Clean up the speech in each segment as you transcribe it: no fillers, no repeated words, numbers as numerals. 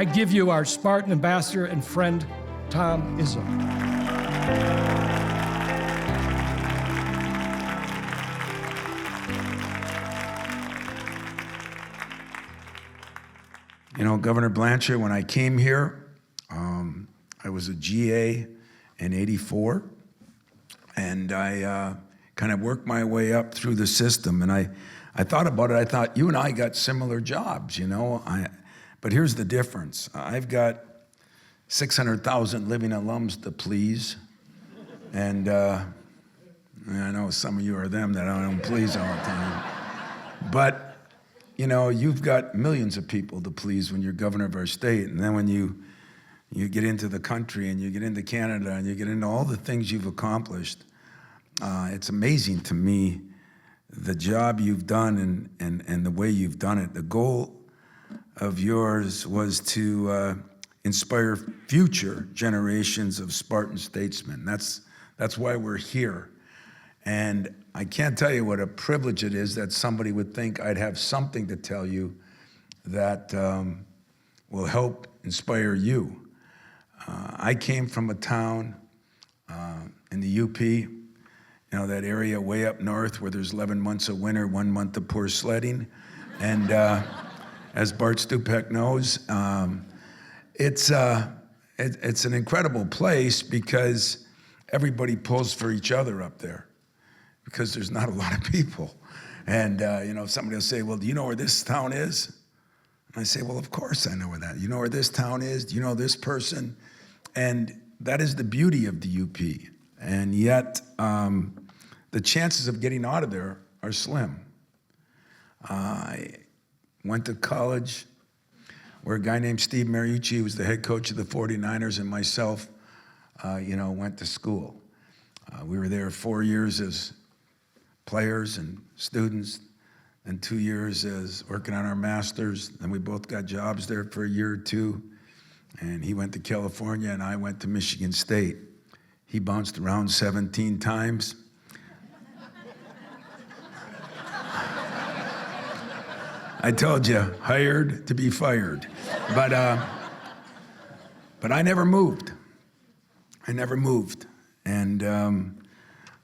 I give you our Spartan ambassador and friend, Tom Izzo. You know, Governor Blanchard, when I came here, I was a GA in '84, and I kind of worked my way up through the system. And I thought about it. I thought, you and I got similar jobs, you know. But here's the difference. I've got 600,000 living alums to please, and I know some of you are them that I don't please all the time. But you know, you've got millions of people to please when you're governor of our state, and then when you get into the country and you get into Canada and you get into all the things you've accomplished, it's amazing to me the job you've done and the way you've done it. The goal of yours was to inspire future generations of Spartan statesmen. That's why we're here. And I can't tell you what a privilege it is that somebody would think I'd have something to tell you that will help inspire you. I came from a town in the UP, you know, that area way up north where there's 11 months of winter, 1 month of poor sledding. And as Bart Stupak knows, it's an incredible place because everybody pulls for each other up there, because there's not a lot of people. And you know, somebody will say, well, do you know where this town is? And I say, well, of course I know where that is. You know where this town is? Do you know this person? And that is the beauty of the UP. And yet, the chances of getting out of there are slim. I went to college where a guy named Steve Mariucci was the head coach of the 49ers, and myself, you know, went to school. We were there 4 years as players and students, and 2 years as working on our masters. Then we both got jobs there for a year or two. And he went to California and I went to Michigan State. He bounced around 17 times. I told you, hired to be fired. But I never moved. I never moved. And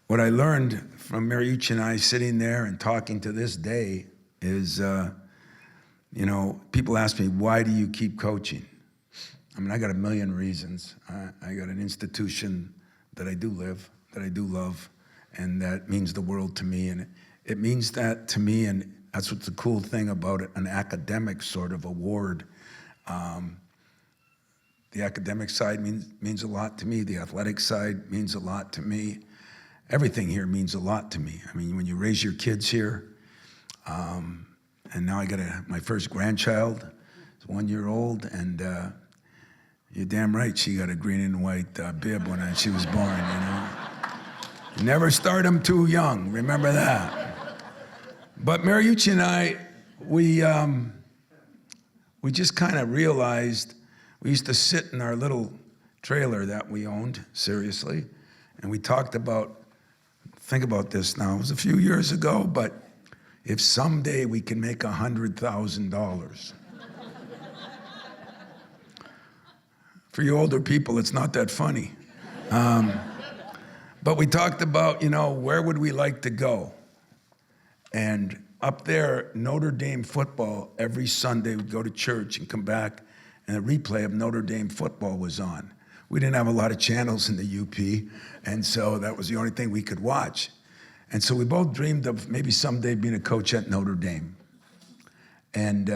what I learned from Mariucci and I sitting there and talking to this day is, you know, people ask me, why do you keep coaching? I mean, I got a million reasons. I got an institution that I do live, that I do love, and that means the world to me. And it means that to me, and that's what's the cool thing about it, an academic sort of award. The academic side means a lot to me. The athletic side means a lot to me. Everything here means a lot to me. I mean, when you raise your kids here, and now I got my first grandchild, it's 1 year old, and you're damn right she got a green and white bib when she was born, you know. You never start them too young, remember that. But Mariucci and I, we just kind of realized, we used to sit in our little trailer that we owned, seriously, and we talked about, think about this now, it was a few years ago, but if someday we can make $100,000. For you older people, it's not that funny. But we talked about, you know, where would we like to go? And up there, Notre Dame football, every Sunday we'd go to church and come back, and a replay of Notre Dame football was on. We didn't have a lot of channels in the UP, and so that was the only thing we could watch. And so we both dreamed of maybe someday being a coach at Notre Dame. And,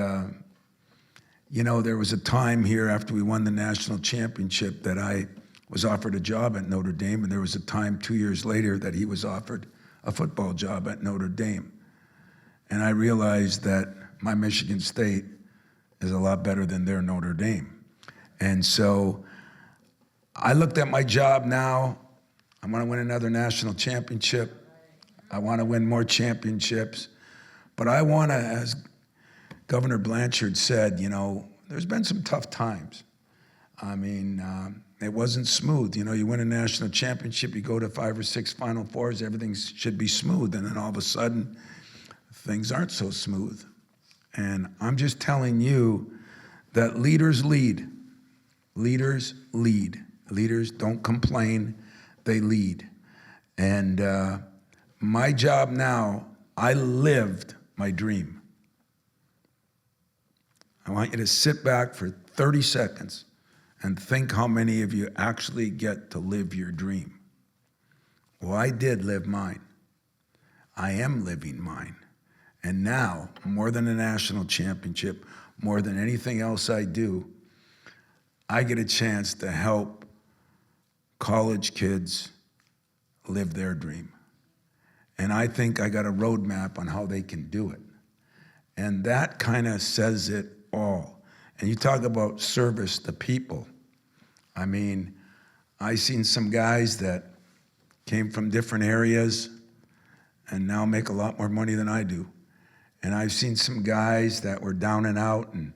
you know, there was a time here after we won the national championship that I was offered a job at Notre Dame, and there was a time 2 years later that he was offered a football job at Notre Dame. And I realized that my Michigan State is a lot better than their Notre Dame. And so I looked at my job now. I want to win another national championship. I want to win more championships. But I want to, as Governor Blanchard said, you know, there's been some tough times. I mean, it wasn't smooth. You know, you win a national championship, you go to 5 or 6 Final Fours, everything should be smooth. And then all of a sudden, things aren't so smooth. And I'm just telling you that leaders lead. Leaders lead. Leaders don't complain, they lead. And my job now, I lived my dream. I want you to sit back for 30 seconds and think how many of you actually get to live your dream. Well, I did live mine. I am living mine. And now, more than a national championship, more than anything else I do, I get a chance to help college kids live their dream. And I think I got a roadmap on how they can do it. And that kind of says it all. And you talk about service to people. I mean, I seen some guys that came from different areas and now make a lot more money than I do. And I've seen some guys that were down and out and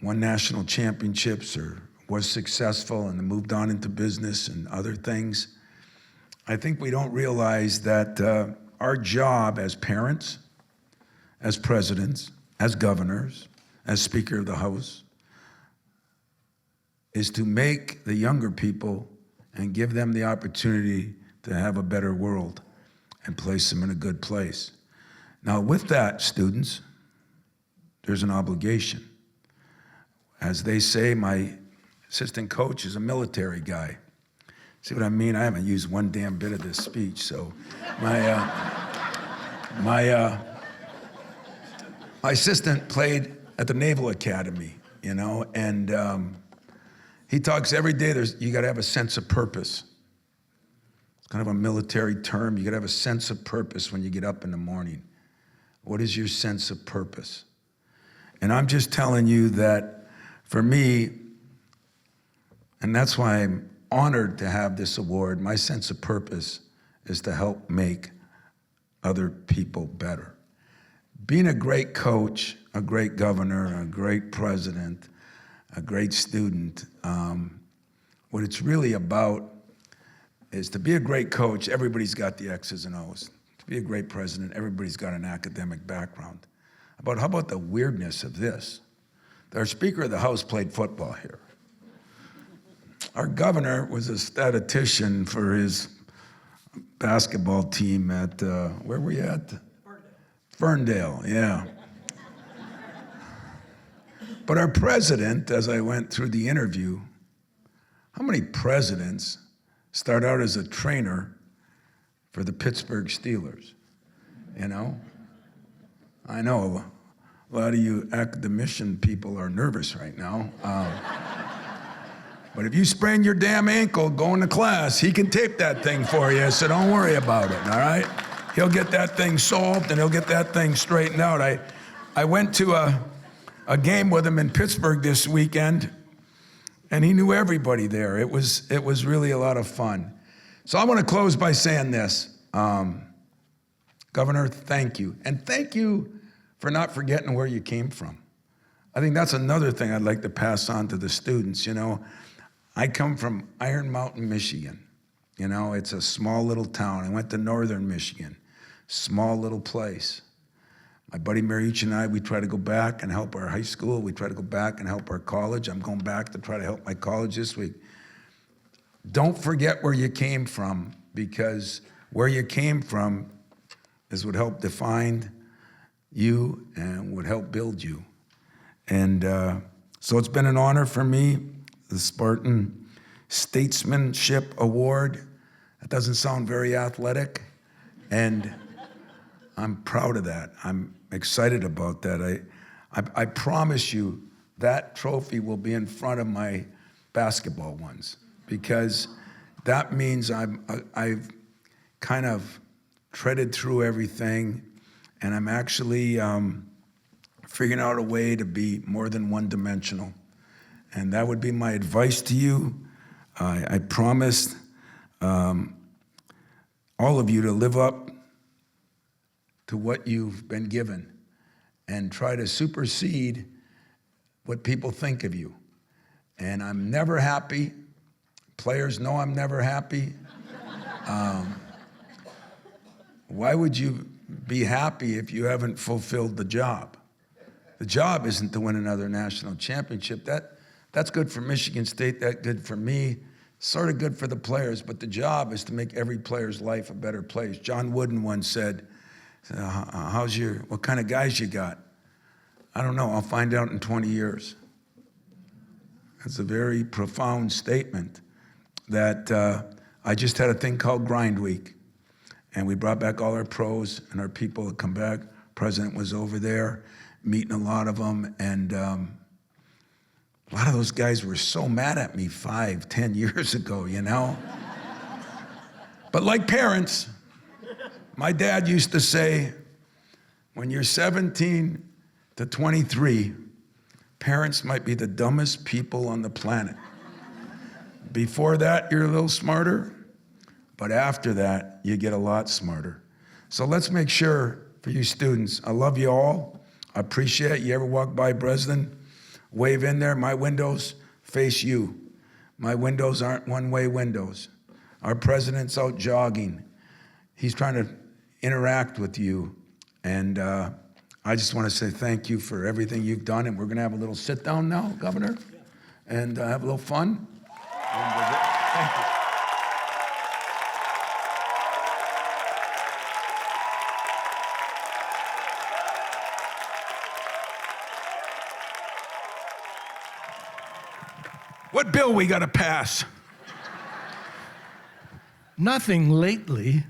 won national championships or was successful and then moved on into business and other things. I think we don't realize that our job as parents, as presidents, as governors, as Speaker of the House, is to make the younger people and give them the opportunity to have a better world and place them in a good place. Now, with that, students, there's an obligation. As they say, my assistant coach is a military guy. See what I mean? I haven't used one damn bit of this speech, so my assistant played at the Naval Academy, you know, and he talks every day, you gotta have a sense of purpose. It's kind of a military term. You gotta have a sense of purpose when you get up in the morning. What is your sense of purpose? And I'm just telling you that for me, and that's why I'm honored to have this award, my sense of purpose is to help make other people better. Being a great coach, a great governor, a great president, a great student, what it's really about is to be a great coach, everybody's got the X's and O's. To be a great president, everybody's got an academic background. How about the weirdness of this? Our Speaker of the House played football here. Our governor was a statistician for his basketball team at, where were you at? Ferndale, yeah. But our president, as I went through the interview, how many presidents start out as a trainer for the Pittsburgh Steelers? You know? I know a lot of you academician people are nervous right now. But if you sprain your damn ankle going to class, he can tape that thing for you, so don't worry about it, all right? He'll get that thing solved and he'll get that thing straightened out. I went to a game with him in Pittsburgh this weekend, and he knew everybody there. It was really a lot of fun. So I want to close by saying this. Governor, thank you. And thank you for not forgetting where you came from. I think that's another thing I'd like to pass on to the students. You know, I come from Iron Mountain, Michigan. You know, it's a small little town. I went to Northern Michigan, small little place. My buddy Mariucci and I, we try to go back and help our high school. We try to go back and help our college. I'm going back to try to help my college this week. Don't forget where you came from, because where you came from is what helped define you and what helped build you. And so it's been an honor for me, the Spartan Statesmanship Award. That doesn't sound very athletic, and I'm proud of that. I'm excited about that. I promise you that trophy will be in front of my basketball ones, because that means I've kind of treaded through everything, and I'm actually figuring out a way to be more than one-dimensional. And that would be my advice to you. I promised all of you to live up to what you've been given and try to supersede what people think of you. And I'm never happy. Players know I'm never happy. Why would you be happy if you haven't fulfilled the job? The job isn't to win another national championship. That's good for Michigan State, that's good for me, sort of good for the players, but the job is to make every player's life a better place. John Wooden once said, what kind of guys you got? I don't know, I'll find out in 20 years. That's a very profound statement that I just had a thing called Grind Week. And we brought back all our pros and our people that come back. President was over there, meeting a lot of them. And a lot of those guys were so mad at me 5, 10 years ago, you know? But like parents, my dad used to say, when you're 17 to 23, parents might be the dumbest people on the planet. Before that, you're a little smarter, but after that, you get a lot smarter. So let's make sure for you students, I love you all. I appreciate it. You ever walk by Breslin, wave in there. My windows face you. My windows aren't one-way windows. Our president's out jogging. He's trying to interact with you. And I just want to say thank you for everything you've done. And we're going to have a little sit down now, Governor, and have a little fun. Thank you. What bill we got to pass? Nothing lately.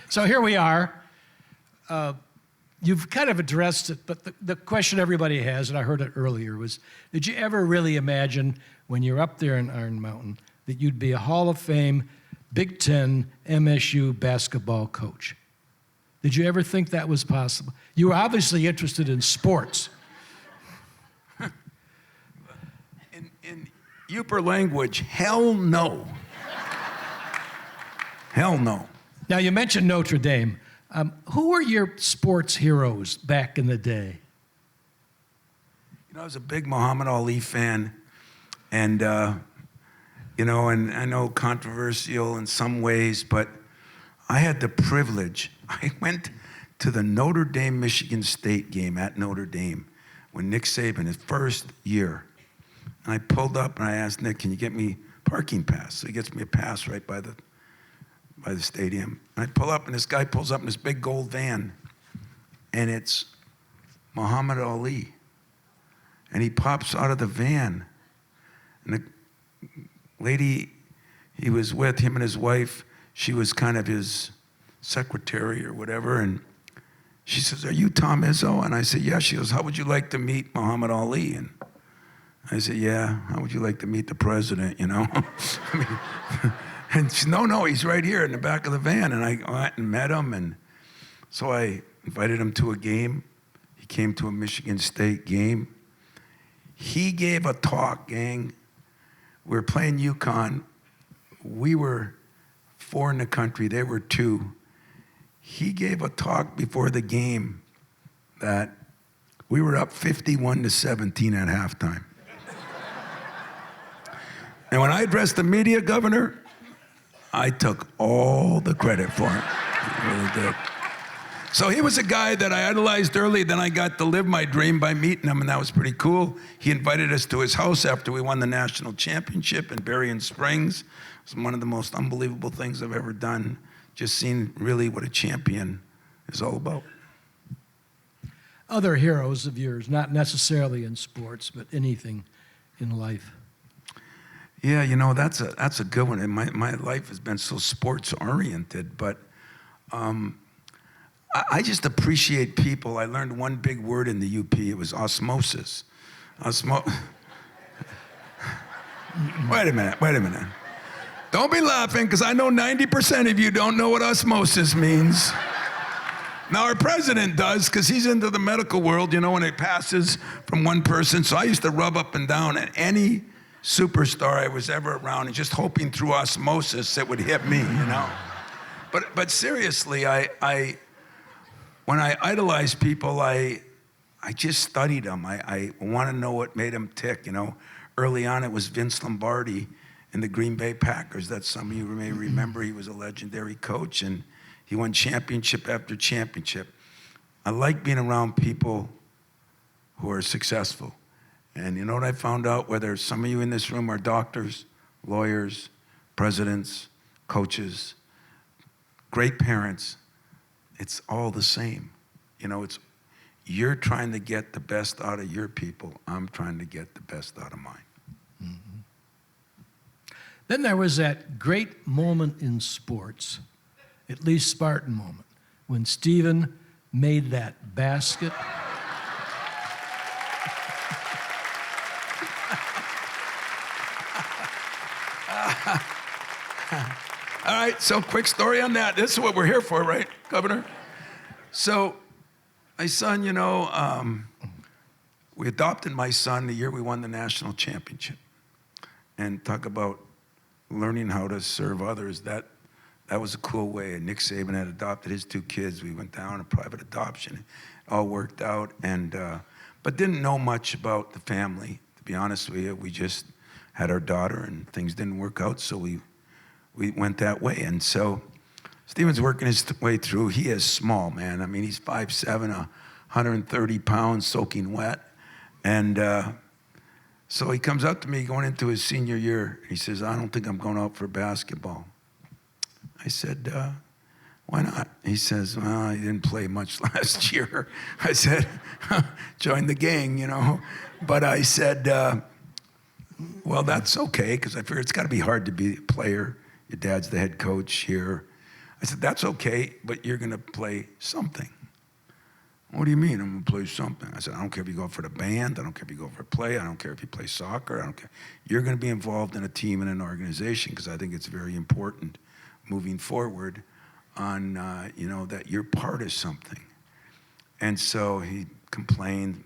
So here we are. You've kind of addressed it, but the question everybody has, and I heard it earlier, was, did you ever really imagine when you're up there in Iron Mountain that you'd be a Hall of Fame Big Ten MSU basketball coach? Did you ever think that was possible? You were obviously interested in sports. In Yooper language, hell no. Hell no. Now, you mentioned Notre Dame. Who were your sports heroes back in the day? You know, I was a big Muhammad Ali fan, and, and I know controversial in some ways, but I had the privilege. I went to the Notre Dame, Michigan State game at Notre Dame when Nick Saban, his first year. And I pulled up and I asked Nick, can you get me parking pass? So he gets me a pass right by the stadium. And I pull up and this guy pulls up in this big gold van and it's Muhammad Ali. And he pops out of the van. And the lady he was with, him and his wife, she was kind of his secretary or whatever. And she says, are you Tom Izzo? And I said, yeah. She goes, how would you like to meet Muhammad Ali? And I said, yeah, how would you like to meet the president, you know? I mean, and she said, no, he's right here in the back of the van. And I went and met him. And so I invited him to a game. He came to a Michigan State game. He gave a talk, gang. We were playing UConn. We were 4 in the country. They were 2. He gave a talk before the game that we were up 51-17 at halftime. And when I addressed the media, Governor, I took all the credit for it. I really did. So he was a guy that I idolized early, then I got to live my dream by meeting him, and that was pretty cool. He invited us to his house after we won the national championship in Berrien Springs. It was one of the most unbelievable things I've ever done. Just seeing really what a champion is all about. Other heroes of yours, not necessarily in sports, but anything in life. Yeah, you know, that's a good one. And my life has been so sports-oriented, but I just appreciate people. I learned one big word in the UP. It was osmosis. Wait a minute. Don't be laughing, because I know 90% of you don't know what osmosis means. Now, our president does, because he's into the medical world, you know, and it passes from one person. So I used to rub up and down at any superstar I was ever around and just hoping through osmosis it would hit me, you know. But seriously, when I idolize people, I just studied them. I want to know what made them tick, you know. Early on, it was Vince Lombardi in the Green Bay Packers. That some of you may remember. He was a legendary coach, and he won championship after championship. I like being around people who are successful. And you know what I found out? Whether some of you in this room are doctors, lawyers, presidents, coaches, great parents, it's all the same. You know, you're trying to get the best out of your people. I'm trying to get the best out of mine. Then there was that great moment in sports, at least Spartan moment, when Stephen made that basket. All right, so quick story on that. This is what we're here for, right, Governor? So my son, you know, we adopted my son the year we won the national championship. And talk about learning how to serve others. That was a cool way. And Nick Saban had adopted his 2 kids. We went down a private adoption. It all worked out. And but didn't know much about the family, to be honest with you. We just had our daughter, and things didn't work out, so we went that way. And so Stephen's working his way through. He is small, man. I mean, he's 5'7", 130 pounds, soaking wet. And so he comes up to me going into his senior year. He says, I don't think I'm going out for basketball. I said, why not? He says, well, he didn't play much last year. I said, join the gang, you know. But I said, well, that's okay, because I figure it's got to be hard to be a player. Your dad's the head coach here. I said, that's okay, but you're going to play something. What do you mean I'm going to play something? I said, I don't care if you go for the band. I don't care if you go for a play. I don't care if you play soccer. I don't care. You're going to be involved in a team and an organization, because I think it's very important moving forward on, you know, that you're part of something. And so he complained.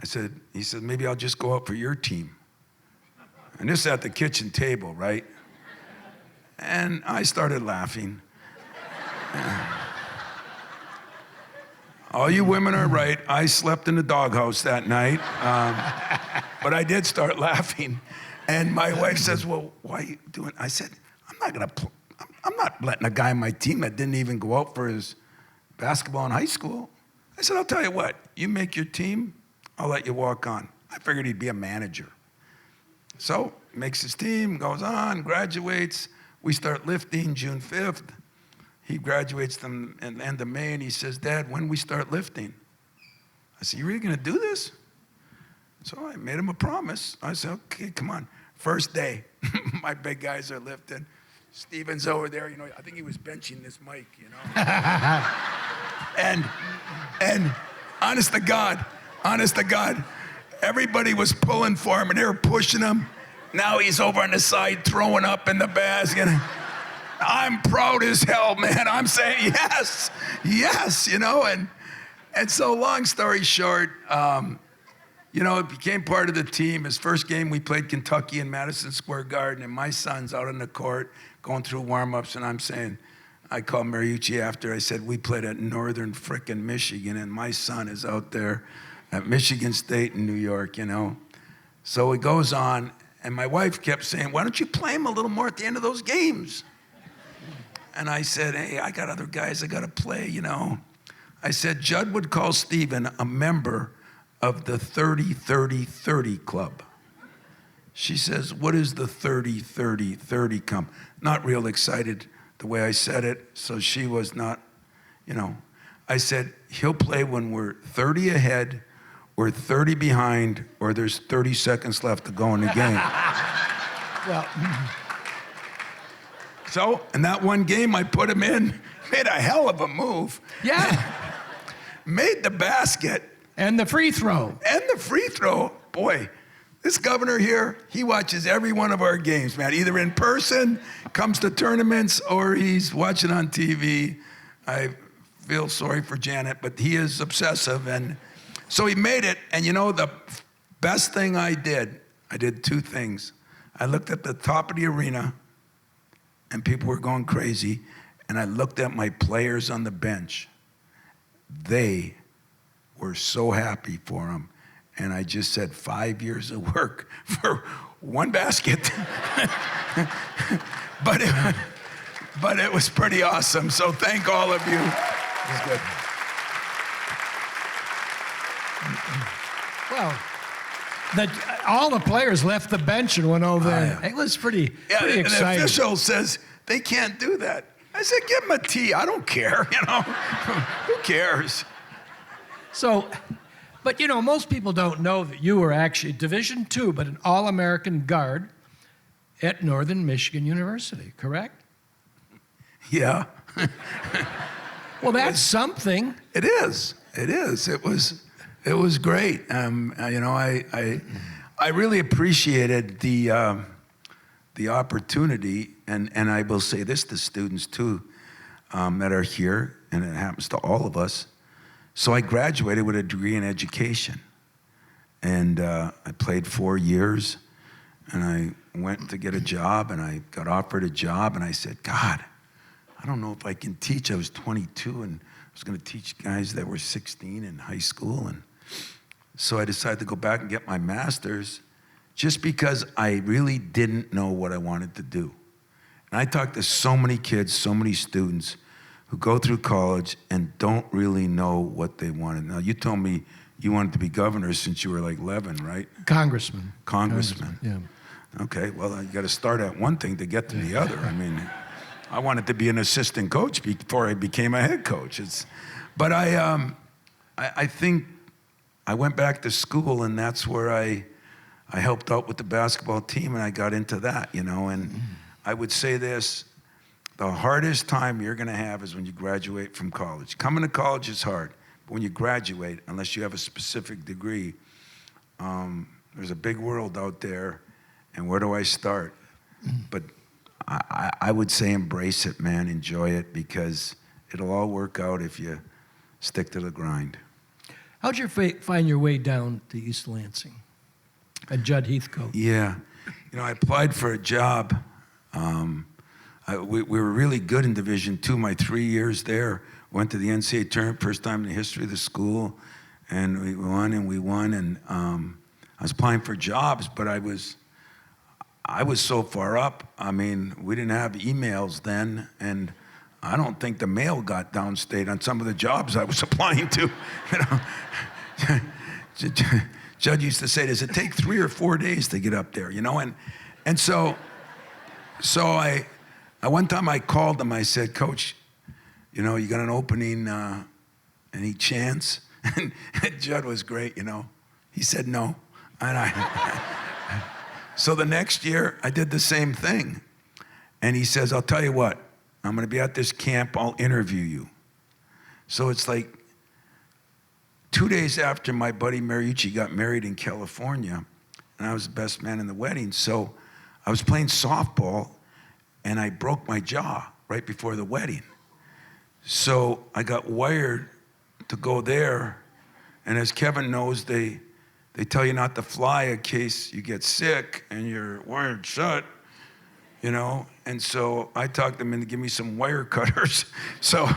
He said, maybe I'll just go out for your team. And this at the kitchen table, right? And I started laughing. All you women are right. I slept in the doghouse that night. But I did start laughing. And my wife says, well, why are you doing? I said, I'm not letting a guy on my team that didn't even go out for his basketball in high school. I said, I'll tell you what, you make your team, I'll let you walk on. I figured he'd be a manager. So makes his team, goes on, graduates. We start lifting June 5th. He graduates them at the end of May, and he says, Dad, when we start lifting? I said, you really gonna do this? So I made him a promise. I said, okay, come on. First day, my big guys are lifting. Stephen's over there, you know, I think he was benching this mic, you know. and honest to God, everybody was pulling for him, and they were pushing him. Now he's over on the side throwing up in the basket. I'm proud as hell, man. I'm saying yes, you know. And so long story short, you know, it became part of the team. His first game, we played Kentucky in Madison Square Garden, and my son's out on the court going through warm-ups, and I'm saying, I called Mariucci after. I said, we played at Northern frickin' Michigan, and my son is out there at Michigan State in New York, you know. So it goes on, and my wife kept saying, why don't you play him a little more at the end of those games? And I said, hey, I got other guys I got to play, you know. I said, Judd would call Stephen a member of the 30-30-30 club. She says, what is the 30-30-30 club? Not real excited the way I said it, so she was not, you know. I said, he'll play when we're 30 ahead, or 30 behind, or there's 30 seconds left to go in the game. Well, so in that one game, I put him in, made a hell of a move. yeah. Made the basket. And the free throw. And the free throw. Boy, this governor here, he watches every one of our games, man. Either in person, comes to tournaments, or he's watching on TV. I feel sorry for Janet, but he is obsessive. And so he made it. And you know, the best thing I did 2 things. I looked at the top of the arena, and people were going crazy. And I looked at my players on the bench. They were so happy for him. And I just said 5 years of work for one basket. but it was pretty awesome. So thank all of you. It was good. Well, all the players left the bench and went over there. yeah. It was pretty And the exciting. official says they can't do that. I said, give them a tee. I don't care, Who cares? So, but most people don't know that you were actually Division II, but an All-American guard at Northern Michigan University, correct? Yeah, Well, that's something. it is. It is. It was great. I really appreciated the opportunity, and I will say this to students too that are here, and it happens to all of us. So I graduated with a degree in education, and I played 4 years, and I went to get a job, and I got offered a job, and I said, God, I don't know if I can teach. I was 22, and I was going to teach guys that were 16 in high school, and so I decided to go back and get my master's just because I really didn't know what I wanted to do. And I talked to so many kids, so many students who go through college and don't really know what they wanted. Now, you told me you wanted to be governor since you were like 11, right? Congressman. Congressman. Yeah. Okay, well, you got to start at one thing to get to the other. I mean, I wanted to be an assistant coach before I became a head coach. But I think I went back to school, and that's where I helped out with the basketball team, and I got into that, And I would say this: the hardest time you're going to have is when you graduate from college. Coming to college is hard, but when you graduate, unless you have a specific degree, there's a big world out there, and where do I start? But I would say embrace it, man. Enjoy it, because it'll all work out if you stick to the grind. How'd you find your way down to East Lansing at Judd Heathcote? Yeah. I applied for a job. We were really good in Division II. My 3 years there, went to the NCAA tournament, first time in the history of the school, and we won. And I was applying for jobs, but I was so far up. I mean, we didn't have emails then, and I don't think the mail got downstate on some of the jobs I was applying to. Judd used to say, does it take 3 or 4 days to get up there, And so I one time I called him, I said, Coach, you got an opening, any chance? And Judd was great, He said no. And so the next year, I did the same thing. And he says, I'll tell you what, I'm going to be at this camp, I'll interview you. So it's like 2 days after my buddy Mariucci got married in California, and I was the best man in the wedding. So I was playing softball, and I broke my jaw right before the wedding. So I got wired to go there, and as Kevin knows, they tell you not to fly in case you get sick and you're wired shut, And so I talked them into giving me some wire cutters. So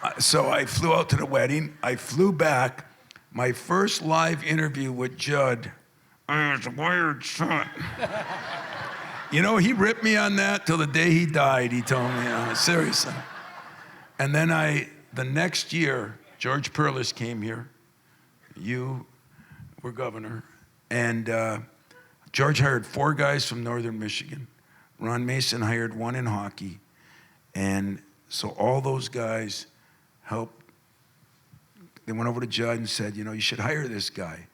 I flew out to the wedding. I flew back. My first live interview with Judd, I was wired shut. He ripped me on that till the day he died, he told me, seriously. And then the next year, George Perlis came here. You were governor. And George hired 4 guys from Northern Michigan. Ron Mason hired 1 in hockey. And so all those guys helped. They went over to Judd and said, you should hire this guy.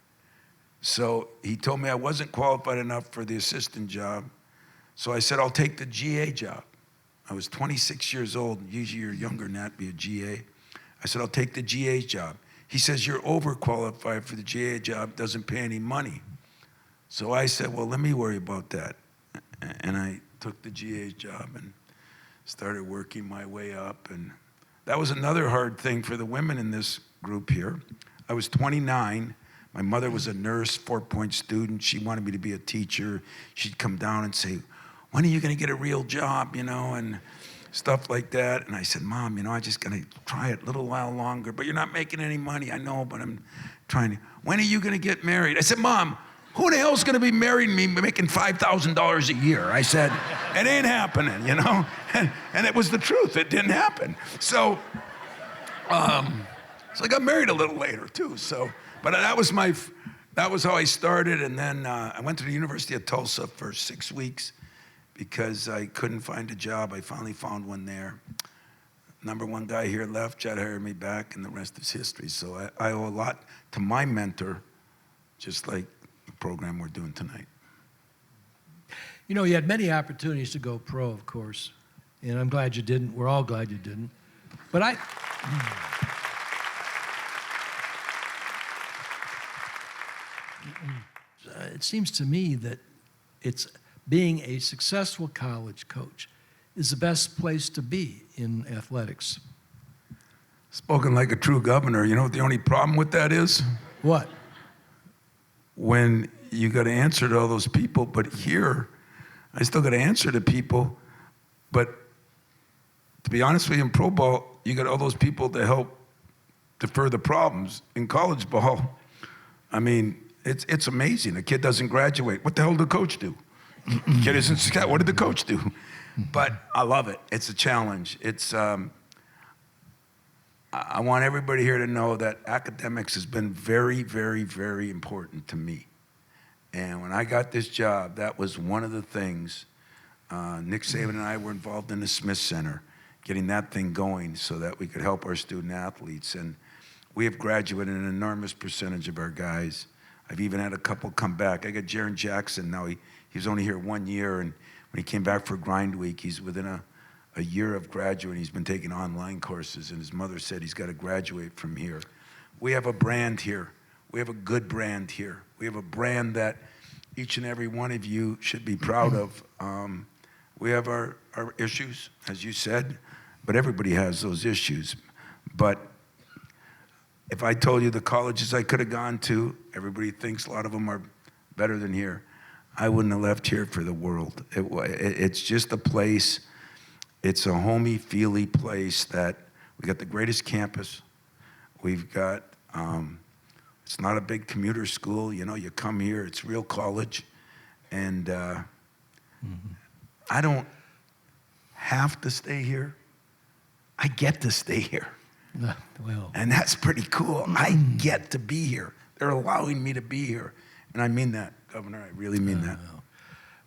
So he told me I wasn't qualified enough for the assistant job. So I said, I'll take the GA job. I was 26 years old. Usually you're younger than that to be a GA. I said, I'll take the GA job. He says, you're overqualified for the GA job, doesn't pay any money. So I said, well, let me worry about that. And I took the GA job and started working my way up. And that was another hard thing for the women in this group here. I was 29. My mother was a nurse, 4-point student. She wanted me to be a teacher. She'd come down and say, when are you going to get a real job, and stuff like that. And I said, Mom, I just got to try it a little while longer. But you're not making any money. I know, but I'm trying to. When are you going to get married? I said, Mom, who the hell's going to be marrying me making $5,000 a year? I said, it ain't happening, And it was the truth. It didn't happen. So I got married a little later, too. But that was how I started. And then I went to the University of Tulsa for 6 weeks because I couldn't find a job. I finally found one there. Number one guy here left, Jed hired me back, and the rest is history. So I owe a lot to my mentor, just like the program we're doing tonight. You know, you had many opportunities to go pro, of course, and I'm glad you didn't. We're all glad you didn't. But it seems to me that being a successful college coach is the best place to be in athletics. Spoken like a true governor. You know what the only problem with that is? What? When you got to answer to all those people, but here, I still got to answer to people. But to be honest with you, in pro ball, you got all those people to help defer the problems. In college ball, I mean, it's amazing. A kid doesn't graduate. What the hell did the coach do? Kid isn't scout. What did the coach do? But I love it. It's a challenge. I want everybody here to know that academics has been very, very, very important to me. And when I got this job, that was one of the things. Nick Saban and I were involved in the Smith Center, getting that thing going so that we could help our student athletes. And we have graduated an enormous percentage of our guys. I've even had a couple come back. I got Jaron Jackson now. He was only here 1 year, and when he came back for Grind Week, he's within a year of graduating. He's been taking online courses, and his mother said he's got to graduate from here. We have a brand here. We have a good brand here. We have a brand that each and every one of you should be proud of. We have our issues, as you said, but everybody has those issues. But if I told you the colleges I could have gone to, everybody thinks a lot of them are better than here. I wouldn't have left here for the world. It's just a place, it's a homey, feely place that we got the greatest campus. We've got, it's not a big commuter school. You know, you come here, it's real college. And I don't have to stay here. I get to stay here. Well, And that's pretty cool. I get to be here. They're allowing me to be here. And I mean that, Governor. I really mean that.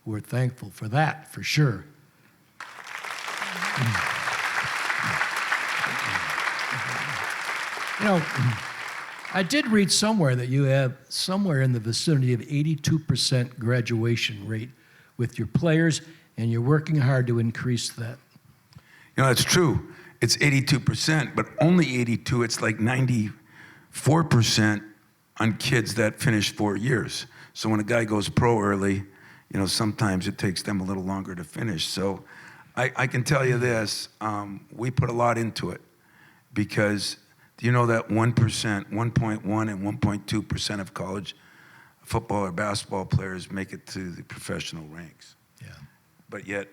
we're thankful for that, for sure. You know, I did read somewhere that you have somewhere in the vicinity of 82% graduation rate with your players, and you're working hard to increase that. You know, that's true. It's 82%, but only 82. It's like 94% on kids that finish 4 years. So when a guy goes pro early, you know, sometimes it takes them a little longer to finish. So I can tell you this, we put a lot into it because do you know that 1%, 1.1 and 1.2% of college football or basketball players make it to the professional ranks? Yeah. But yet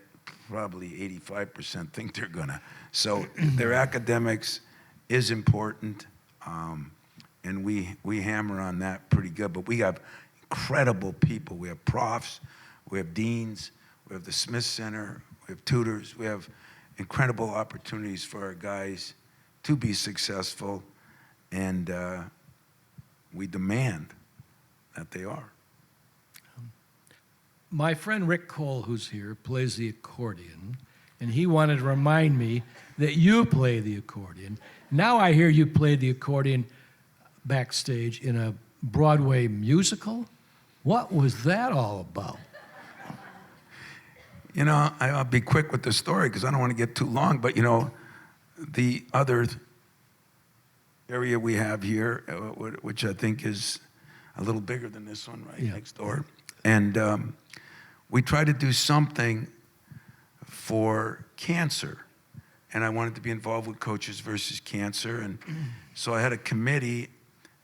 probably 85% think they're gonna. So their academics is important, and we hammer on that pretty good. But we have incredible people. We have profs, we have deans, we have the Smith Center, we have tutors, we have incredible opportunities for our guys to be successful, and we demand that they are. My friend Rick Cole, who's here, plays the accordion, and he wanted to remind me that you play the accordion. Now I hear you play the accordion backstage in a Broadway musical. What was that all about? You know, I'll be quick with the story because I don't want to get too long, but you know, the other area we have here, which I think is a little bigger than this one right next door, and we try to do something for cancer, and I wanted to be involved with Coaches versus Cancer, and so I had a committee,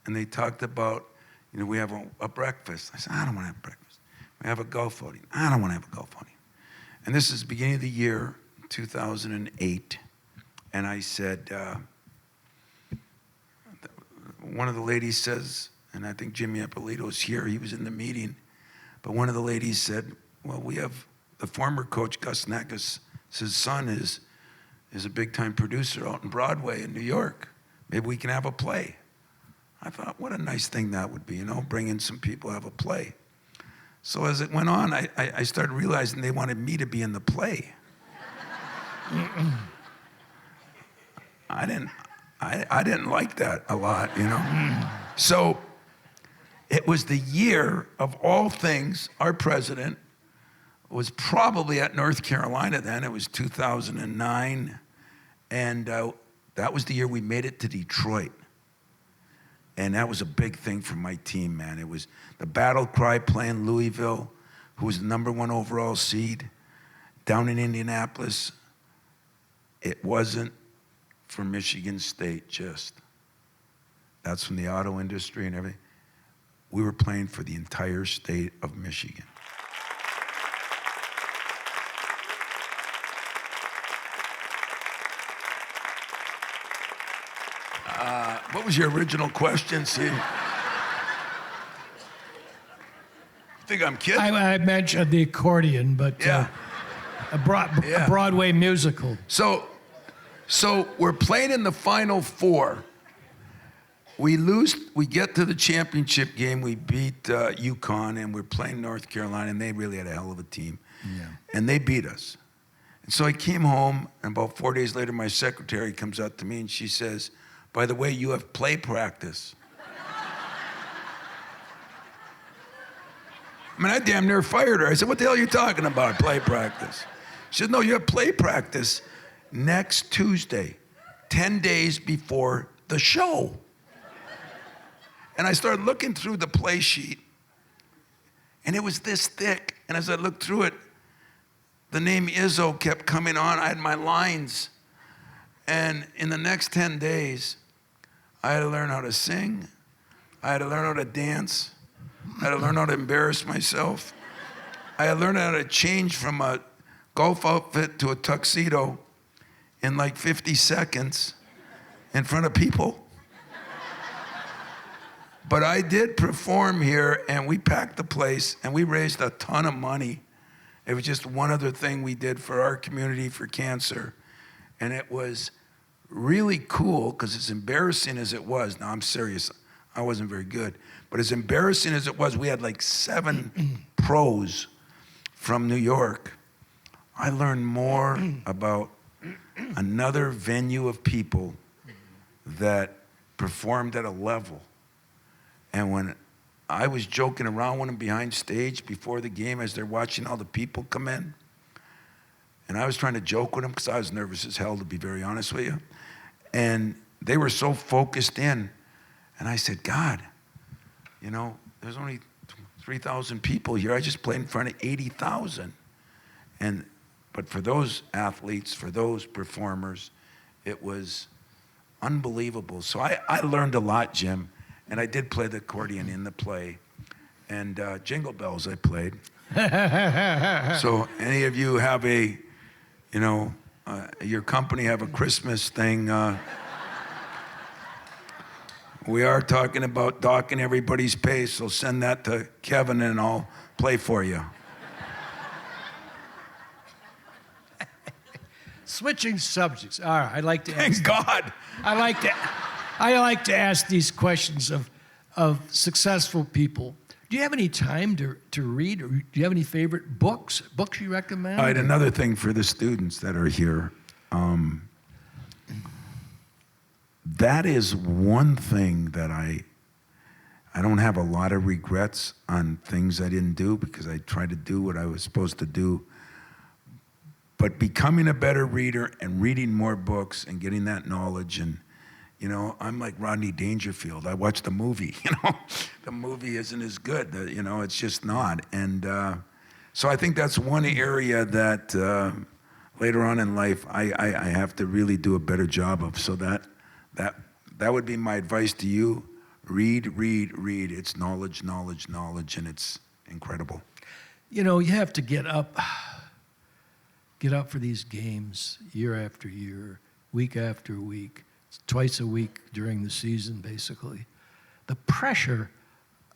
and they talked about, you know, we have a breakfast. I said, I don't want to have breakfast. We have a golf outing. I don't want to have a golf outing. And this is the beginning of the year, 2008, and I said, one of the ladies says, and I think Jimmy Ippolito's here, he was in the meeting, but one of the ladies said, well, we have the former coach, Gus Nackis, his son is a big-time producer out in Broadway in New York. Maybe we can have a play. I thought, what a nice thing that would be, you know, bring in some people, have a play. So as it went on, I started realizing they wanted me to be in the play. I didn't like that a lot, you know. So it was the year of all things, our president was probably at North Carolina then. It was 2009. And that was the year we made it to Detroit. And that was a big thing for my team, man. It was the battle cry playing Louisville, who was the #1 overall seed, down in Indianapolis. It wasn't for Michigan State just. That's from the auto industry and everything. We were playing for the entire state of Michigan. What was your original question, Steve? You think I'm kidding? I mentioned the accordion, but Yeah. a Yeah. Broadway musical. So we're playing in the Final Four. We lose. We get to the championship game. We beat UConn, and we're playing North Carolina, and they really had a hell of a team. Yeah. And they beat us. And so I came home, and about 4 days later, my secretary comes up to me, and she says, "By the way, you have play practice." I mean, I damn near fired her. I said, "What the hell are you talking about, play practice?" She said, "No, you have play practice next Tuesday, 10 days before the show." And I started looking through the play sheet, and it was this thick. And as I looked through it, the name Izzo kept coming on. I had my lines. And in the next 10 days, I had to learn how to sing. I had to learn how to dance. I had to learn how to embarrass myself. I had to learn how to change from a golf outfit to a tuxedo in like 50 seconds in front of people. But I did perform here, and we packed the place, and we raised a ton of money. It was just one other thing we did for our community for cancer. And it was really cool, because as embarrassing as it was, now I'm serious, I wasn't very good, but as embarrassing as it was, we had like 7 pros from New York. I learned more about another venue of people that performed at a level. And when I was joking around with them behind stage before the game as they're watching all the people come in, and I was trying to joke with them because I was nervous as hell, to be very honest with you. And they were so focused in. And I said, "God, you know, there's only 3,000 people here. I just played in front of 80,000. But for those athletes, for those performers, it was unbelievable. So I learned a lot, Jim. And I did play the accordion in the play. And Jingle Bells I played. So any of you have your company have a Christmas thing, we are talking about docking everybody's pay, so send that to Kevin and I'll play for you. Switching subjects. All right, I'd like to ask. Thank God. I like to ask these questions of successful people. Do you have any time to read, or do you have any favorite books you recommend? All right, another thing for the students that are here. That is one thing that I don't have a lot of regrets on things I didn't do, because I tried to do what I was supposed to do. But becoming a better reader and reading more books and getting that knowledge, and I'm like Rodney Dangerfield. I watched the movie, the movie isn't as good, it's just not. And so I think that's one area that later on in life I have to really do a better job of. So that would be my advice to you. Read. It's knowledge, and it's incredible. You have to get up for these games year after year, week after week, twice a week during the season, basically. The pressure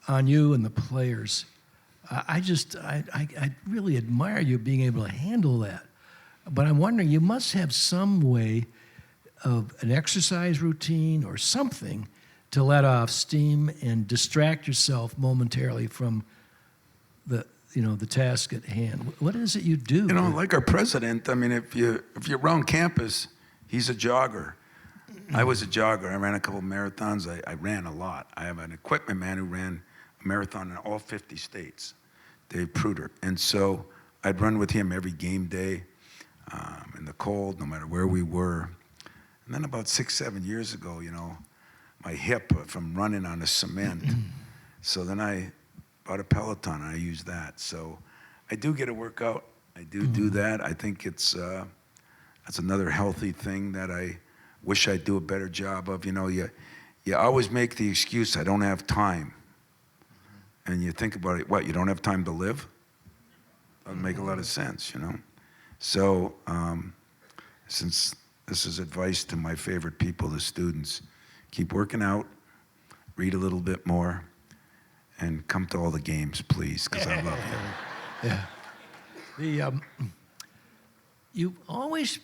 on you and the players, I really admire you being able to handle that. But I'm wondering, you must have some way of an exercise routine or something to let off steam and distract yourself momentarily from the task at hand? What is it you do? You know, like our president, I mean, if you're around campus, he's a jogger. I was a jogger. I ran a couple marathons. I ran a lot. I have an equipment man who ran a marathon in all 50 states, Dave Pruder. And so I'd run with him every game day in the cold, no matter where we were. And then about 6-7 years ago, you know, my hip from running on the cement. So then I bought a Peloton and I use that. So I do get a workout. I do that. I think that's another healthy thing that I wish I'd do a better job of. You know, you always make the excuse, I don't have time. And you think about it, what, you don't have time to live? Doesn't make a lot of sense, you know? So since this is advice to my favorite people, the students, keep working out, read a little bit more, and come to all the games, please, because I love you. Yeah. You always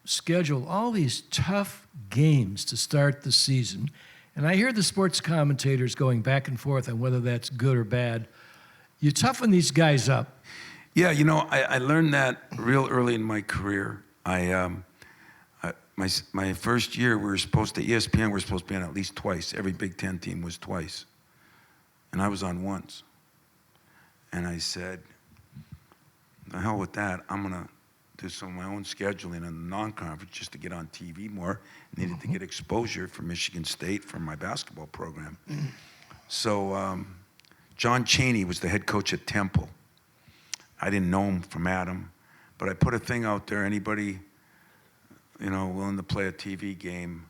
schedule all these tough games to start the season, and I hear the sports commentators going back and forth on whether that's good or bad. You toughen these guys up. Yeah, you know, I learned that real early in my career. My first year, ESPN, we were supposed to be on at least twice. Every Big Ten team was twice. And I was on once. And I said, the hell with that. I'm going to do some of my own scheduling in the non-conference just to get on TV more. Needed to get exposure for Michigan State for my basketball program. So John Chaney was the head coach at Temple. I didn't know him from Adam, but I put a thing out there, anybody, you know, willing to play a TV game,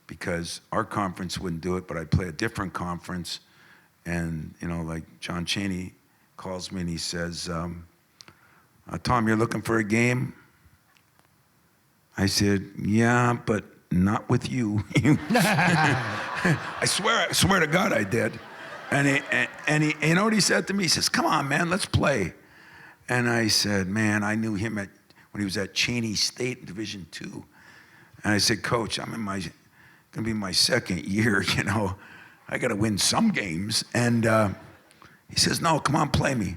because our conference wouldn't do it, but I'd play a different conference. And, you know, like John Chaney calls me and he says, Tom, you're looking for a game? I said, yeah, but not with you. I swear to God I did. And he, you know what he said to me? He says, come on, man, let's play. And I said, man, I knew him when he was at Cheney State in Division II. And I said, Coach, I'm gonna be my second year, you know. I gotta win some games. And he says, no, come on, play me.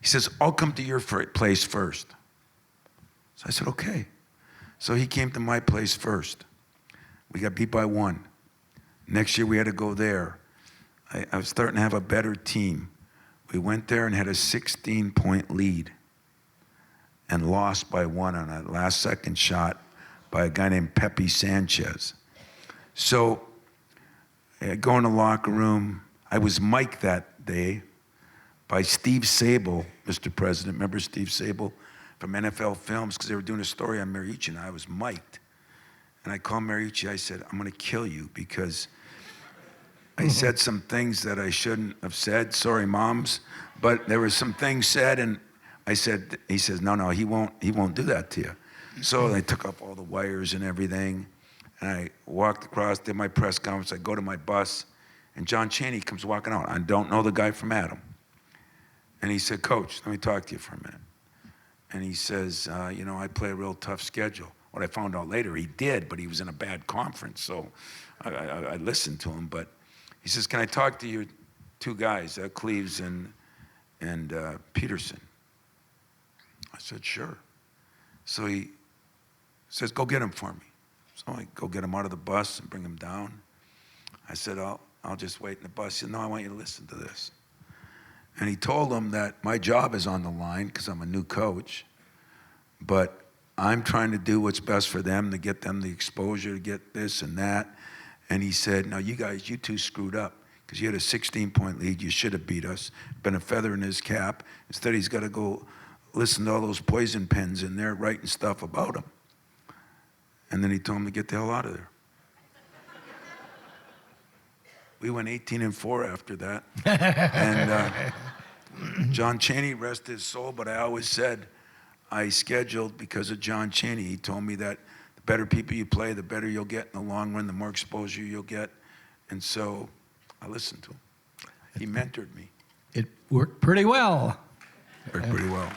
He says, I'll come to your place first. So I said, okay. So he came to my place first. We got beat by 1. Next year we had to go there. I was starting to have a better team. We went there and had a 16-point lead and lost by 1 on a last-second shot by a guy named Pepe Sanchez. So I go in the locker room. I was mic'd that day by Steve Sable, Mr. President. Remember Steve Sable from NFL Films? Because they were doing a story on Mariucci, and I was mic'd. And I called Mariucci. I said, I'm going to kill you because I said some things that I shouldn't have said. Sorry, moms. But there were some things said, and he says, no, he won't do that to you. So they took up all the wires and everything. And I walked across, did my press conference. I go to my bus, and John Chaney comes walking out. I don't know the guy from Adam. And he said, Coach, let me talk to you for a minute. And he says, you know, I play a real tough schedule. What I found out later, he did, but he was in a bad conference. So I listened to him. But he says, can I talk to your 2 guys, Cleaves and Peterson? I said, sure. So he says, go get him for me. So I go get him out of the bus and bring him down. I said, I'll just wait in the bus. He said, no, I want you to listen to this. And he told him that my job is on the line because I'm a new coach, but I'm trying to do what's best for them to get them the exposure, to get this and that. And he said, no, you 2 screwed up because you had a 16-point lead. You should have beat us. Been a feather in his cap. Instead, he's got to go listen to all those poison pens in there writing stuff about him. And then he told him to get the hell out of there. We went 18-4 after that. And John Chaney, rest his soul, but I always said I scheduled because of John Chaney. He told me that the better people you play, the better you'll get in the long run, the more exposure you'll get. And so I listened to him. He mentored me. It worked pretty well. Worked pretty well.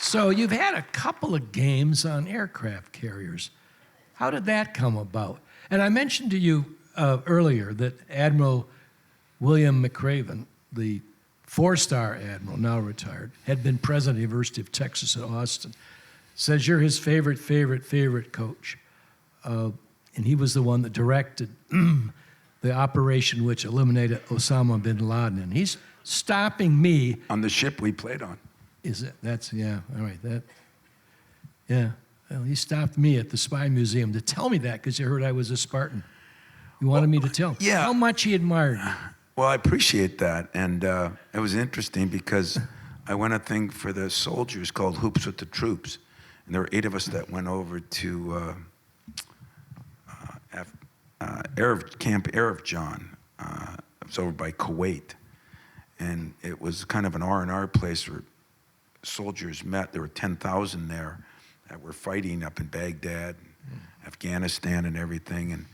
So you've had a couple of games on aircraft carriers. How did that come about? And I mentioned to you earlier that Admiral William McRaven, the four-star admiral, now retired, had been president of the University of Texas at Austin, says you're his favorite coach. And he was the one that directed the operation which eliminated Osama bin Laden. And he's stopping me. On the ship we played on. Is it? That's, yeah, all right, that, yeah. Well, he stopped me at the Spy Museum to tell me that because he heard I was a Spartan. He wanted me to tell him yeah. how much he admired me. Well, I appreciate that. And it was interesting because I went a thing for the soldiers called Hoops with the Troops. And there were 8 of us that went over to Camp Arifjan. It was over by Kuwait. And it was kind of an R&R place where soldiers met. There were 10,000 there that were fighting up in Baghdad, Afghanistan and everything. And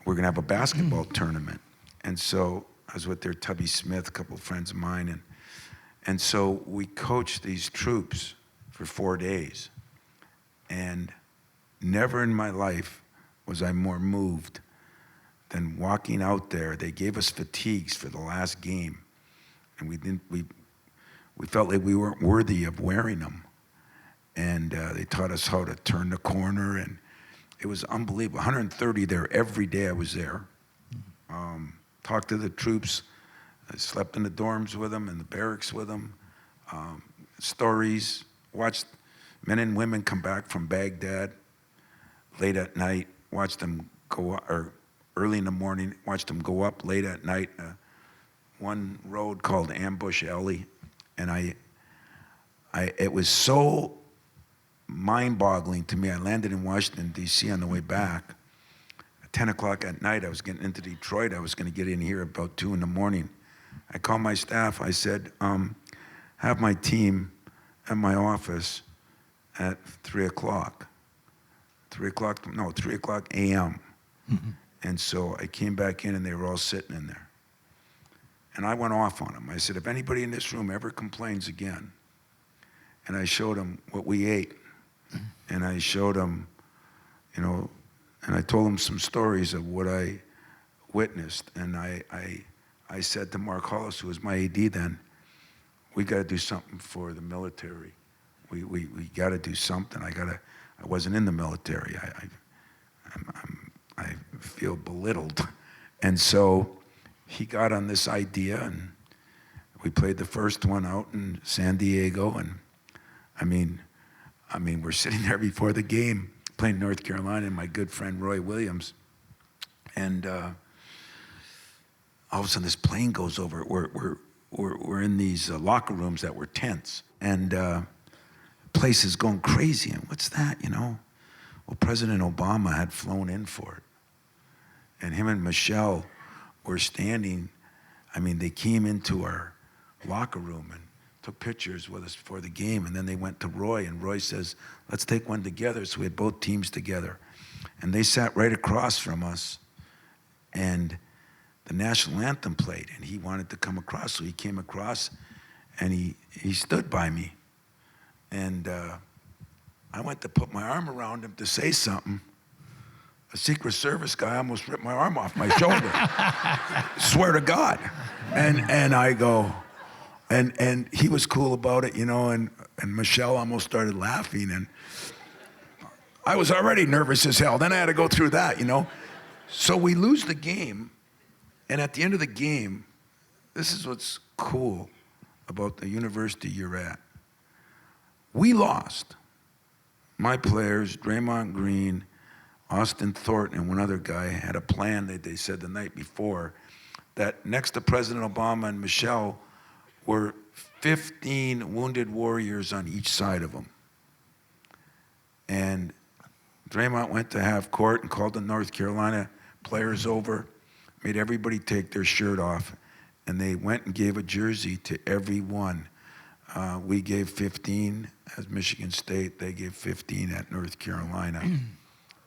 we're going to have a basketball tournament. And so I was with their Tubby Smith, a couple of friends of mine. And so we coached these troops for 4 days. And never in my life was I more moved than walking out there. They gave us fatigues for the last game. And we felt like we weren't worthy of wearing them. And they taught us how to turn the corner, and it was unbelievable. 130 there every day I was there. Talked to the troops. I slept in the dorms with them, in the barracks with them. Stories, watched men and women come back from Baghdad late at night, watched them go, or early in the morning, watched them go up late at night. One road called Ambush Alley, and it was so mind-boggling to me. I landed in Washington, D.C. on the way back. At 10 o'clock at night, I was getting into Detroit. I was going to get in here about 2 in the morning. I called my staff. I said, have my team at my office at 3 o'clock. 3 o'clock a.m. Mm-hmm. And so I came back in, and they were all sitting in there. And I went off on them. I said, if anybody in this room ever complains again, and I showed them what we ate, and I showed them, and I told them some stories of what I witnessed. And I said to Mark Hollis, who was my AD then, we got to do something for the military. We got to do something. I wasn't in the military. I feel belittled. And so he got on this idea, and we played the first one out in San Diego. And I mean, we're sitting there before the game, playing North Carolina, and my good friend Roy Williams. And all of a sudden, this plane goes over. We're in these locker rooms that were tents, and place is going crazy. And what's that? Well, President Obama had flown in for it, and him and Michelle were standing. They came into our locker room and took pictures with us before the game, and then they went to Roy, and Roy says, let's take one together. So we had both teams together. And they sat right across from us, and the national anthem played, and he wanted to come across, so he came across, and he stood by me. And I went to put my arm around him to say something. A Secret Service guy almost ripped my arm off my shoulder. Swear to God. And I go, and he was cool about it, and Michelle almost started laughing, and I was already nervous as hell. Then I had to go through that, So we lose the game, and at the end of the game, this is what's cool about the university you're at. We lost. My players, Draymond Green, Austin Thornton, and one other guy had a plan that they said the night before that next to President Obama and Michelle were 15 wounded warriors on each side of them. And Draymond went to half court and called the North Carolina players over, made everybody take their shirt off, and they went and gave a jersey to every one. We gave 15 as Michigan State. They gave 15 at North Carolina.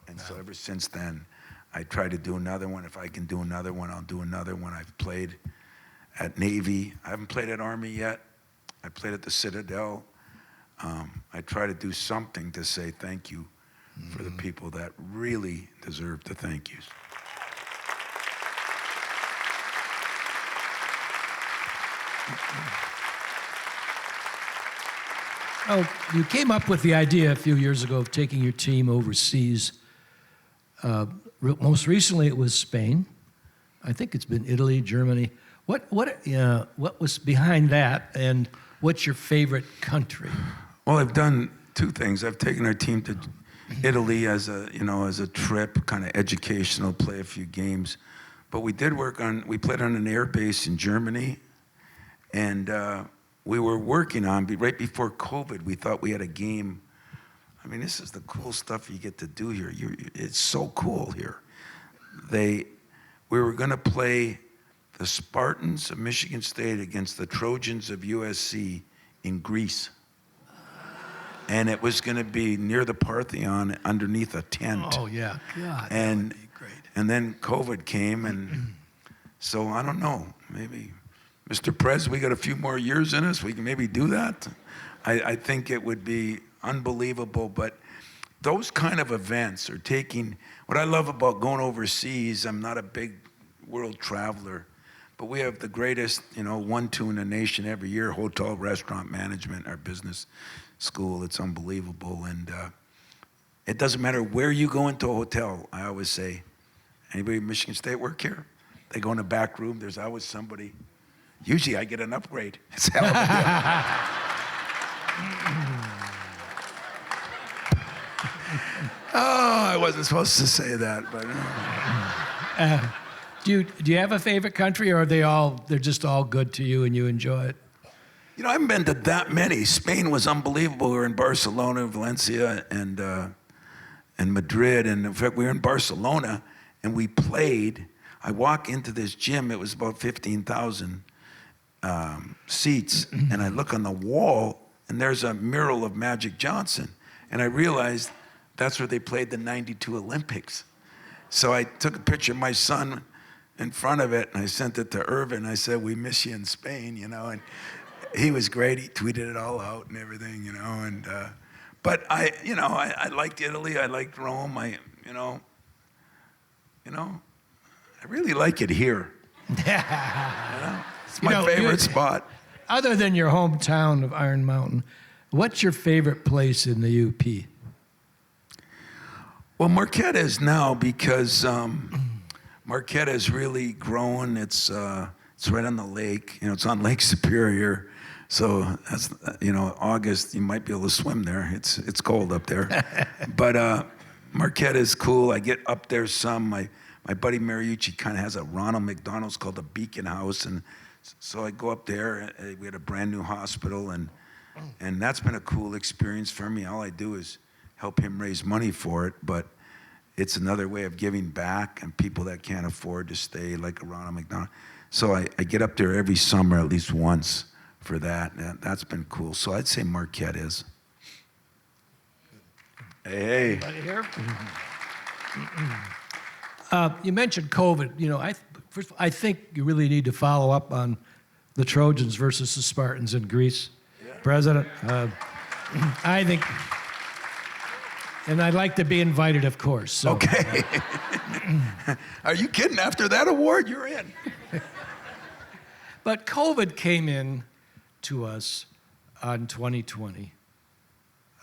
And so ever since then, I try to do another one. If I can do another one, I'll do another one. I've played at Navy. I haven't played at Army yet. I played at the Citadel. I try to do something to say thank you for the people that really deserve the thank yous. Oh, you came up with the idea a few years ago of taking your team overseas. Most recently, it was Spain. I think it's been Italy, Germany. What was behind that, and what's your favorite country? Well, I've done two things. I've taken our team to Italy as a trip, kind of educational, play a few games. But we played on an air base in Germany, and we were working on, right before COVID, we thought we had a game. I mean, this is the cool stuff you get to do here. It's so cool here. We were going to play the Spartans of Michigan State against the Trojans of USC in Greece. And it was going to be near the Parthenon underneath a tent. Oh, yeah. God, And, that would be great. and then COVID came, and so I don't know, maybe, Mr. Prez, we got a few more years in us. We can maybe do that. I think it would be unbelievable, but those kind of events are taking, what I love about going overseas, I'm not a big world traveler, but we have the greatest, 1-2 in the nation every year, hotel, restaurant management, our business school. It's unbelievable. And it doesn't matter where you go into a hotel. I always say, anybody in Michigan State work here? They go in the back room, there's always somebody. Usually I get an upgrade. It's a hell of a deal. Oh, I wasn't supposed to say that, but. Do you have a favorite country, or they're just all good to you and you enjoy it? I haven't been to that many. Spain was unbelievable. We were in Barcelona, Valencia, and Madrid. And in fact, we were in Barcelona, and we played. I walk into this gym. It was about 15,000 seats. And I look on the wall, and there's a mural of Magic Johnson. And I realized that's where they played the '92 Olympics. So I took a picture of my son in front of it, and I sent it to Irvin. I said, "We miss you in Spain," and he was great. He tweeted it all out and everything, and but I liked Italy. I liked Rome. I really like it here. It's my favorite spot. Other than your hometown of Iron Mountain, what's your favorite place in the UP? Well, Marquette is now, because Marquette has really grown. It's right on the lake. It's on Lake Superior. So that's, August, you might be able to swim there. It's cold up there. But Marquette is cool. I get up there some. My buddy Mariucci kind of has a Ronald McDonald's called the Beacon House. And so I go up there. We had a brand new hospital. And that's been a cool experience for me. All I do is help him raise money for it. But it's another way of giving back, and people that can't afford to stay, like a Ronald McDonald. So I get up there every summer at least once for that. And that's been cool. So I'd say Marquette is. Hey. Anybody here? You mentioned COVID. First, I think you really need to follow up on the Trojans versus the Spartans in Greece. Yeah. President, I think, and I'd like to be invited, of course. So. Okay. Are you kidding? After that award, you're in. But COVID came in to us on 2020.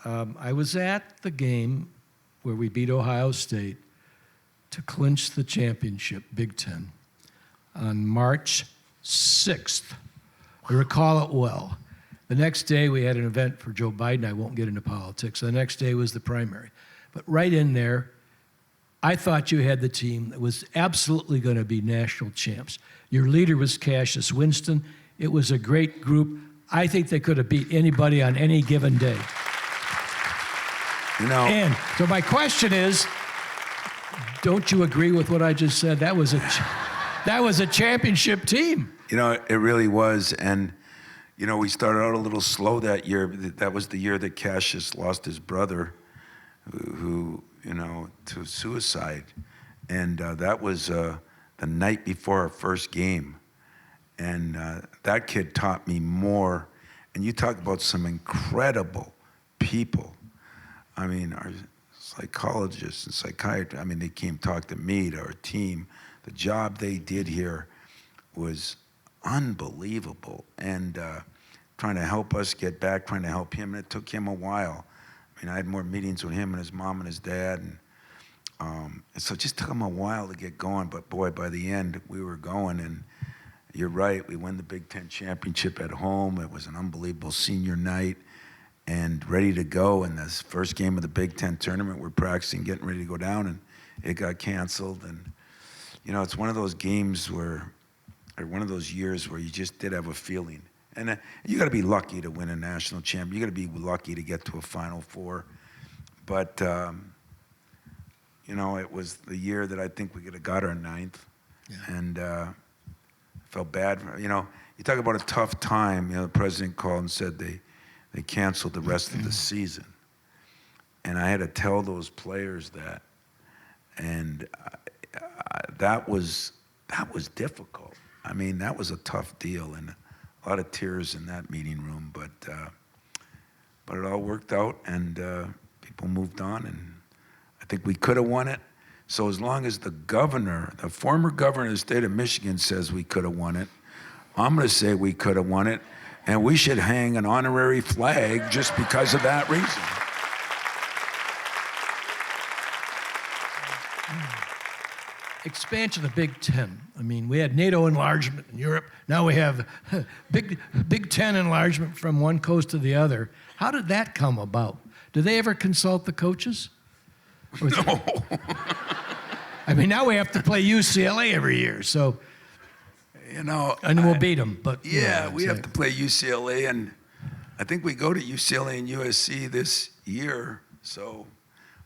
I was at the game where we beat Ohio State to clinch the championship, Big Ten, on March 6th. I recall it well. The next day, we had an event for Joe Biden. I won't get into politics. The next day was the primary. But right in there, I thought you had the team that was absolutely going to be national champs. Your leader was Cassius Winston. It was a great group. I think they could have beat anybody on any given day. And so my question is, don't you agree with what I just said? That was a championship team. It really was. And, we started out a little slow that year. That was the year that Cassius lost his brother, who to suicide. And that was the night before our first game. And that kid taught me more. And you talk about some incredible people. I mean, our psychologists and psychiatrists, I mean, they came talk to me, to our team. The job they did here was unbelievable. And trying to help us get back, trying to help him, and it took him a while. I mean, I had more meetings with him and his mom and his dad, and so it just took him a while to get going, but boy, by the end, we were going, and you're right, we won the Big Ten championship at home. It was an unbelievable senior night, and ready to go, and this first game of the Big Ten tournament, we're practicing, getting ready to go down, and it got canceled, and you know, it's one of those games where, or one of those years where you just did have a feeling. And you got to be lucky to win a national champion. You got to be lucky to get to a Final Four. But, you know, it was the year that I think we could have got our ninth. Yeah. And felt bad. You know, you talk about a tough time. You know, the president called and said they canceled the rest of the season. And I had to tell those players that. And that was difficult. I mean, that was a tough deal. And a lot of tears in that meeting room, but it all worked out, and people moved on, and I think we could have won it. So as long as the governor, the former governor of the state of Michigan, says we could have won it, I'm going to say we could have won it, and we should hang an honorary flag just because of that reason. Expansion of the Big Ten. I mean, we had NATO enlargement in Europe. Now we have Big Ten enlargement from one coast to the other. How did that come about? Do they ever consult the coaches? No. I mean, now we have to play UCLA every year, so you know, and we'll beat them. But yeah, we have to play UCLA, and I think we go to UCLA and USC this year. So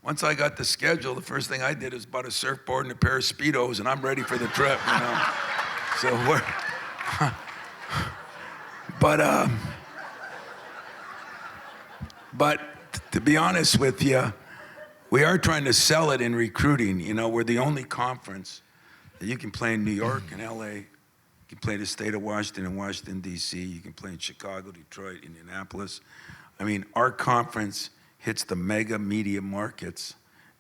once I got the schedule, the first thing I did was bought a surfboard and a pair of Speedos, and I'm ready for the trip, you know. So we're, but to be honest with you, we are trying to sell it in recruiting. You know, we're the only conference that you can play in New York and LA. You can play the state of Washington and Washington, D.C. You can play in Chicago, Detroit, Indianapolis. I mean, our conference hits the mega media markets,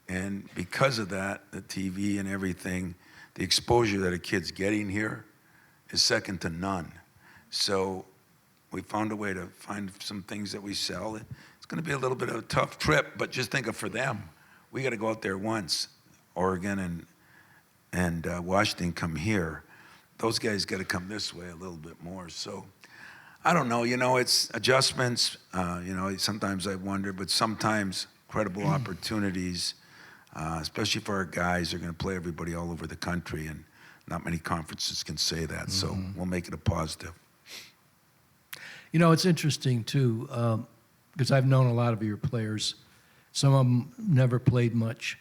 and because of that, the TV and everything, the exposure that a kid's getting here is second to none. So we found a way to find some things that we sell. It's going to be a little bit of a tough trip, but just think of for them. We got to go out there once. Oregon and Washington come here. Those guys got to come this way a little bit more. So I don't know, you know, it's adjustments. You know, sometimes I wonder, but sometimes credible opportunities, especially for our guys, are going to play everybody all over the country, and not many conferences can say that. So we'll make it a positive. You know, it's interesting too, because I've known a lot of your players. Some of them never played much,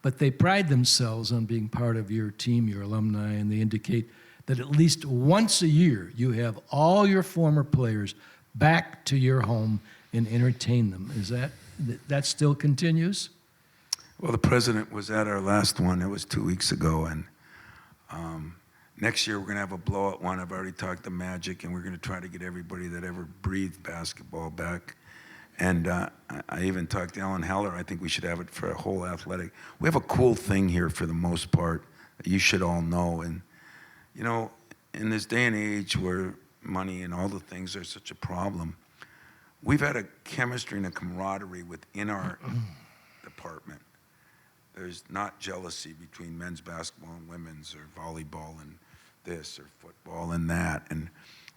but they pride themselves on being part of your team, your alumni, and they indicate that at least once a year you have all your former players back to your home and entertain them. Is that still continues? Well, the president was at our last one. It was 2 weeks ago, and next year we're going to have a blowout one. I've already talked to Magic, and we're going to try to get everybody that ever breathed basketball back. And I even talked to Ellen Heller. I think we should have it for a whole athletic. We have a cool thing here for the most part that you should all know. And you know, in this day and age where money and all the things are such a problem, we've had a chemistry and a camaraderie within our department. There's not jealousy between men's basketball and women's, or volleyball and this, or football and that. And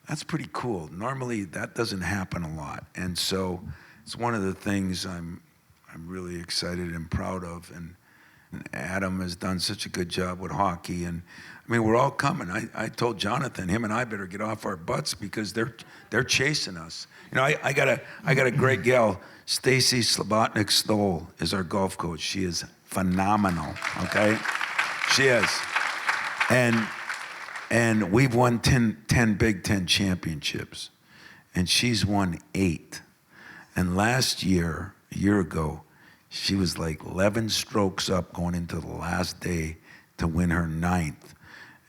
that's pretty cool. Normally, that doesn't happen a lot. And so it's one of the things I'm really excited and proud of. And Adam has done such a good job with hockey, and I mean, we're all coming. I told Jonathan, him and I better get off our butts because they're chasing us. You know, I got a great gal, Stacy Slobotnik-Stoll is our golf coach. She is phenomenal. Okay, she is, and we've won 10 Big Ten championships, and she's won 8. And last year, a year ago, she was like 11 strokes up going into the last day to win her 9th.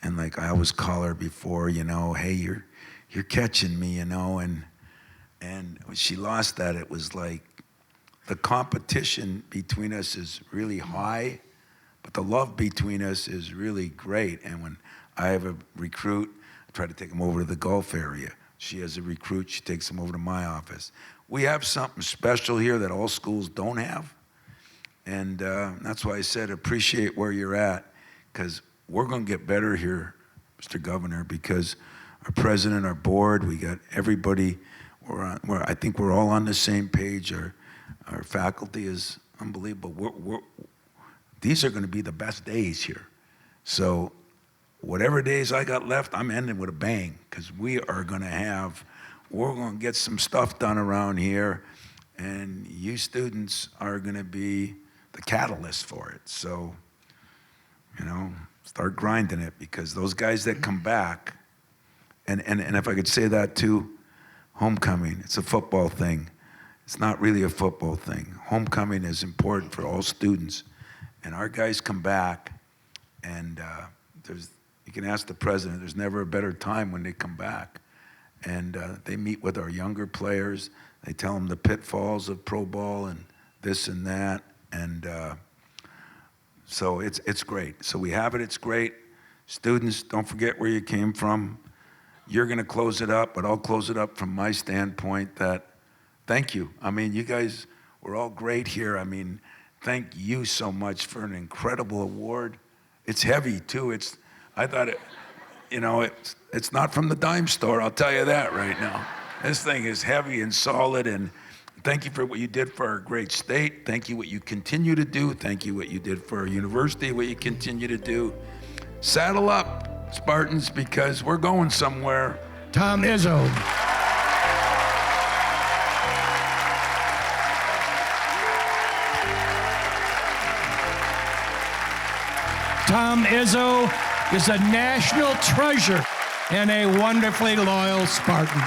And like I always call her before, you know, hey, you're catching me, you know. And when she lost that, it was like the competition between us is really high, but the love between us is really great. And when I have a recruit, I try to take him over to the Gulf area. She has a recruit, she takes him over to my office. We have something special here that all schools don't have. And that's why I said appreciate where you're at, because we're going to get better here, Mr. Governor, because our president, our board, we got everybody, I think we're all on the same page. Our faculty is unbelievable. These are going to be the best days here. So whatever days I got left, I'm ending with a bang, because we're going to get some stuff done around here, and you students are going to be the catalyst for it. So, start grinding it, because those guys that come back, and if I could say that too, homecoming, it's a football thing. It's not really a football thing. Homecoming is important for all students. And our guys come back, and you can ask the president, there's never a better time when they come back. And they meet with our younger players. They tell them the pitfalls of pro ball and this and that. And so it's great. So we have it, it's great. Students, don't forget where you came from. You're going to close it up, but I'll close it up from my standpoint that thank you. I mean, you guys were all great here. I mean, thank you so much for an incredible award. It's heavy, too. I thought it's not from the dime store, I'll tell you that right now. This thing is heavy and solid, and thank you for what you did for our great state. Thank you what you continue to do. Thank you what you did for our university, what you continue to do. Saddle up, Spartans, because we're going somewhere. Tom Izzo. Tom Izzo is a national treasure and a wonderfully loyal Spartan.